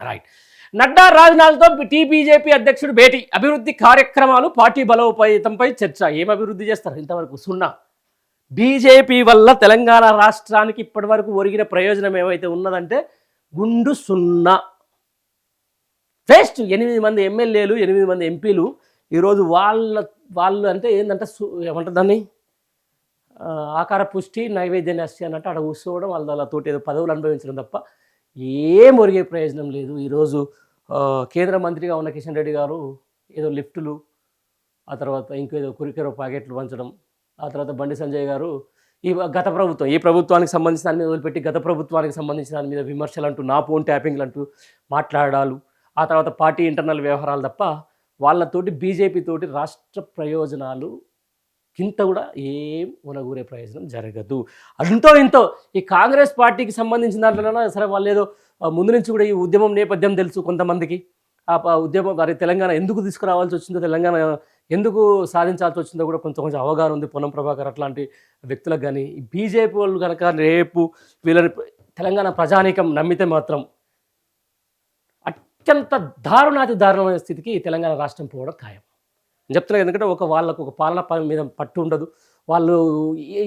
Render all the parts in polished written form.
Right. Nadda రాజ్నాథ్తో TBJP అధ్యక్షుడు భేటీ, అభివృద్ధి కార్యక్రమాలు, పార్టీ బలోపేతంపై చర్చ. ఏం అభివృద్ధి చేస్తారు? ఇంతవరకు సున్నా. బీజేపీ వల్ల తెలంగాణ రాష్ట్రానికి ఇప్పటి వరకు ఒరిగిన ప్రయోజనం ఏమైతే ఉన్నదంటే గుండు సున్నా. వేస్ట్. 8 మంది ఎమ్మెల్యేలు, 8 మంది ఎంపీలు ఈరోజు వాళ్ళు అంటే ఏంటంటే ఏమంటారు దాన్ని, ఆకార పుష్టి నైవేద్య నష్టి అన్నట్టు అక్కడ కూర్చోవడం, వాళ్ళతోటి ఏదో పదవులు అనుభవించడం తప్ప ఏం ఒరిగే ప్రయోజనం లేదు. ఈరోజు కేంద్ర మంత్రిగా ఉన్న కిషన్ రెడ్డి గారు ఏదో లిఫ్టులు, ఆ తర్వాత ఇంకేదో కురికెరో ప్యాకెట్లు పంచడం, ఆ తర్వాత బండి సంజయ్ గారు ఈ గత ప్రభుత్వం, ఈ ప్రభుత్వానికి సంబంధించిన దాని మీద వదిలిపెట్టి గత ప్రభుత్వానికి సంబంధించిన దాని మీద విమర్శలు అంటూ, నా ఫోన్ ట్యాపింగ్లు అంటూ మాట్లాడాలు, ఆ తర్వాత పార్టీ ఇంటర్నల్ వ్యవహారాలు తప్ప వాళ్ళతోటి బీజేపీ తోటి రాష్ట్ర ప్రయోజనాలు కింత కూడా ఏం ఉనగూరే ప్రయోజనం జరగదు. అంతో ఇంతో ఈ కాంగ్రెస్ పార్టీకి సంబంధించిన దాంట్లోనే సరే వాళ్ళు ఏదో ముందు నుంచి కూడా ఈ ఉద్యమం నేపథ్యం తెలుసు కొంతమందికి. ఆ ఉద్యమం వారి తెలంగాణ ఎందుకు తీసుకురావాల్సి వచ్చిందో, తెలంగాణ ఎందుకు సాధించాల్సి వచ్చిందో కూడా కొంచెం అవగాహన ఉంది. పొన్నం ప్రభాకర్ అట్లాంటి వ్యక్తులకు కానీ, ఈ బీజేపీ వాళ్ళు కనుక రేపు వీళ్ళని తెలంగాణ ప్రజానీకం నమ్మితే మాత్రం అత్యంత దారుణమైన స్థితికి తెలంగాణ రాష్ట్రం పోవడం ఖాయం. నేను చెప్తున్నాను. ఎందుకంటే వాళ్ళకు ఒక పాలన మీద పట్టు ఉండదు. వాళ్ళు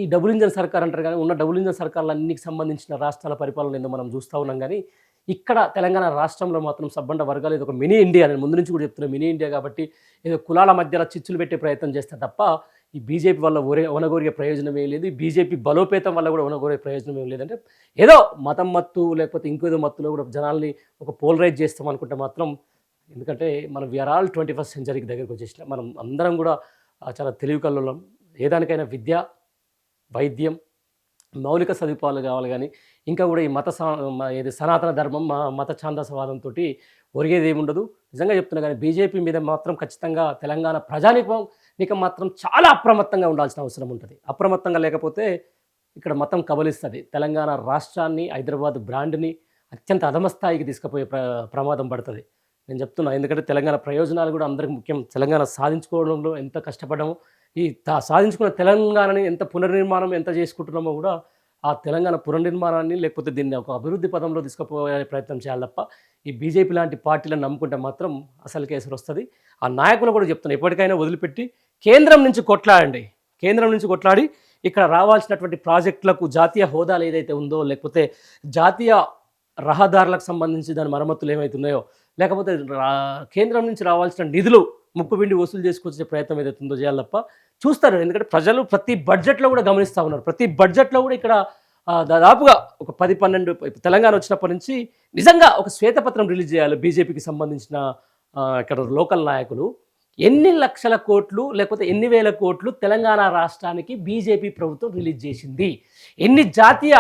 ఈ డబుల్ ఇంజన్ సర్కార్ అంటారు, కానీ ఉన్న డబుల్ ఇంజన్ సర్కార్లు అన్నికి సంబంధించిన రాష్ట్రాల పరిపాలన ఏందో మనం చూస్తూ ఉన్నాం. కానీ ఇక్కడ తెలంగాణ రాష్ట్రంలో మాత్రం సబ్బండ వర్గాలు ఇది ఒక మినీ ఇండియా. నేను ముందు నుంచి కూడా చెప్తున్నాను, మినీ ఇండియా కాబట్టి ఏదో కులాల మధ్యలో చిచ్చులు పెట్టే ప్రయత్నం చేస్తే తప్ప ఈ బీజేపీ వల్ల ఒనగోరే ప్రయోజనం ఏం లేదు. ఈ బీజేపీ బలోపేతం వల్ల కూడా ఒనగోరే ప్రయోజనం ఏం లేదంటే ఏదో మతం మత్తు లేకపోతే ఇంకేదో మత్తులో కూడా జనాల్ని ఒక పోలరైజ్ చేస్తాం అనుకుంటే మాత్రం, ఎందుకంటే మనం వీఆర్ ఆల్ 21st సెంచరీకి దగ్గరికి వచ్చేసిన మనం అందరం కూడా చాలా తెలివి కల్లోలం. ఏదానికైనా విద్య, వైద్యం, మౌలిక సదుపాయాలు కావాలి. కానీ ఇంకా కూడా ఈ ఏది సనాతన ధర్మం, మత ఛాందసవాదంతో ఒరిగేది ఏముండదు. నిజంగా చెప్తున్నా. కానీ బీజేపీ మీద మాత్రం ఖచ్చితంగా తెలంగాణ ప్రజానీకం మాత్రం చాలా అప్రమత్తంగా ఉండాల్సిన అవసరం ఉంటుంది. అప్రమత్తంగా లేకపోతే ఇక్కడ మతం కబలిస్తుంది. తెలంగాణ రాష్ట్రాన్ని, హైదరాబాద్ బ్రాండ్ని అత్యంత అధమస్థాయికి తీసుకుపోయే ప్రమాదం పడుతుంది. నేను చెప్తున్నా. ఎందుకంటే తెలంగాణ ప్రయోజనాలు కూడా అందరికి ముఖ్యం. తెలంగాణ సాధించుకోవడంలో ఎంత కష్టపడ్డామో, ఈ సాధించుకున్న తెలంగాణని ఎంత పునర్నిర్మాణం ఎంత చేసుకుంటున్నామో కూడా ఆ తెలంగాణ పునర్నిర్మాణాన్ని లేకపోతే దీన్ని ఒక అభివృద్ధి పదంలో తీసుకుపోయే ప్రయత్నం చేయాలి తప్ప ఈ బీజేపీ లాంటి పార్టీలను నమ్ముకుంటే మాత్రం అసలు కేసులు వస్తుంది. ఆ నాయకులు కూడా చెప్తున్నా, ఎప్పటికైనా వదిలిపెట్టి కేంద్రం నుంచి కొట్లాడండి. కేంద్రం నుంచి కొట్లాడి ఇక్కడ రావాల్సినటువంటి ప్రాజెక్టులకు జాతీయ హోదాలు ఏదైతే ఉందో, లేకపోతే జాతీయ రహదారులకు సంబంధించి దాని మరమ్మతులు ఏమవుతున్నాయో, లేకపోతే కేంద్రం నుంచి రావాల్సిన నిధులు ముక్కుబిండి వసూలు చేసుకొచ్చే ప్రయత్నం ఏదైతుందో చేయాలి తప్ప చూస్తారు. ఎందుకంటే ప్రజలు ప్రతి బడ్జెట్లో కూడా గమనిస్తూ ఉన్నారు. ప్రతి బడ్జెట్లో కూడా ఇక్కడ దాదాపుగా ఒక 10-12 తెలంగాణ వచ్చినప్పటి నుంచి నిజంగా ఒక శ్వేతపత్రం రిలీజ్ చేయాలి. బీజేపీకి సంబంధించిన ఇక్కడ లోకల్ నాయకులు ఎన్ని లక్షల కోట్లు లేకపోతే ఎన్ని వేల కోట్లు తెలంగాణ రాష్ట్రానికి బీజేపీ ప్రభుత్వం రిలీజ్ చేసింది, ఎన్ని జాతీయ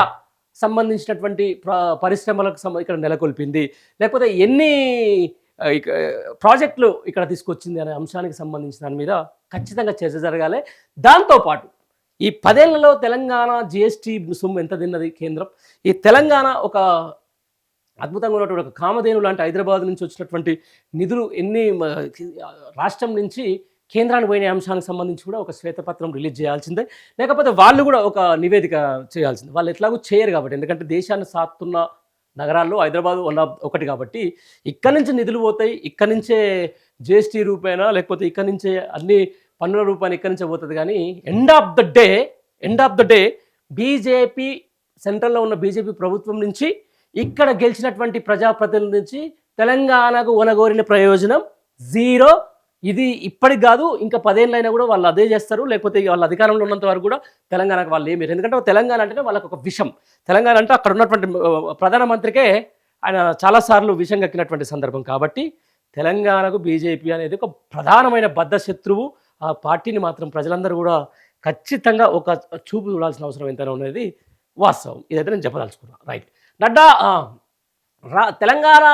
సంబంధించినటువంటి పరిశ్రమలకు ఇక్కడ నెలకొల్పింది, లేకపోతే ఎన్ని ప్రాజెక్టులు ఇక్కడ తీసుకొచ్చింది అనే అంశానికి సంబంధించిన దాని మీద ఖచ్చితంగా చర్చ జరగాలి. దాంతోపాటు ఈ 10 ఏళ్లలో తెలంగాణ జిఎస్టీ సొమ్ము ఎంత తిన్నది కేంద్రం, ఈ తెలంగాణ ఒక అద్భుతంగా ఉన్నటువంటి ఒక కామధేను లాంటి హైదరాబాద్ నుంచి వచ్చినటువంటి నిధులు ఎన్ని రాష్ట్రం నుంచి కేంద్రానికి పోయిన అంశానికి సంబంధించి కూడా ఒక శ్వేతపత్రం రిలీజ్ చేయాల్సిందే. లేకపోతే వాళ్ళు కూడా ఒక నివేదిక చేయాల్సిందే. వాళ్ళు ఎట్లాగూ చేయరు కాబట్టి, ఎందుకంటే దేశాన్ని సాస్తున్న నగరాల్లో హైదరాబాద్ ఒకటి కాబట్టి ఇక్కడి నుంచి నిధులు పోతాయి. ఇక్కడి నుంచే జిఎస్టీ రూపేనా లేకపోతే ఇక్కడి నుంచే అన్ని పన్నుల రూపాయలు ఇక్కడి నుంచే పోతుంది. కానీ end of the day BJP సెంట్రల్లో ఉన్న బీజేపీ ప్రభుత్వం నుంచి ఇక్కడ గెలిచినటువంటి ప్రజాప్రతినిధుల నుంచి తెలంగాణకు ఒనగోరిన ప్రయోజనం జీరో. ఇది ఇప్పటికి కాదు, ఇంకా 10 ఏళ్ళైనా కూడా వాళ్ళు అదే చేస్తారు. లేకపోతే వాళ్ళ అధికారంలో ఉన్నంత వరకు కూడా తెలంగాణకు వాళ్ళు ఏమి. ఎందుకంటే తెలంగాణ అంటేనే వాళ్ళకు ఒక విషం. తెలంగాణ అంటే అక్కడ ఉన్నటువంటి ప్రధానమంత్రికే ఆయన చాలాసార్లు విషం కక్కినటువంటి సందర్భం. కాబట్టి తెలంగాణకు బీజేపీ అనేది ఒక ప్రధానమైన బద్ధ శత్రువు. ఆ పార్టీని మాత్రం ప్రజలందరూ కూడా ఖచ్చితంగా ఒక చూపు చూడాల్సిన అవసరం ఎంతైనా ఉన్నది వాస్తవం. ఇదైతే నేను చెప్పదలుచుకున్నాను. రైట్. నడ్డా తెలంగాణ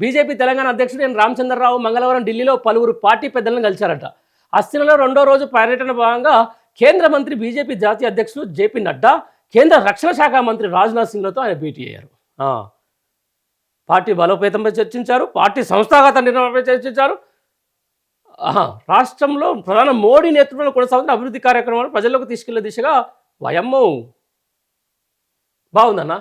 బీజేపీ తెలంగాణ అధ్యక్షుడు ఎన్ రామచంద్రరావు మంగళవారం ఢిల్లీలో పలువురు పార్టీ పెద్దలను కలిశారట. అస్థినలో 2వ రోజు పర్యటన భాగంగా కేంద్ర మంత్రి బీజేపీ జాతీయ అధ్యక్షుడు జేపీ నడ్డా, కేంద్ర రక్షణ శాఖ మంత్రి రాజ్నాథ్ సింగ్లతో ఆయన భేటీ అయ్యారు. పార్టీ బలోపేతంపై చర్చించారు. పార్టీ సంస్థాగత నిర్ణయంపై చర్చించారు. రాష్ట్రంలో ప్రధాని మోడీ నేతృత్వంలో కొనసాగుతున్న అభివృద్ధి కార్యక్రమాలు ప్రజల్లోకి తీసుకెళ్లే దిశగా వయమ్మో బాగుందన్నా.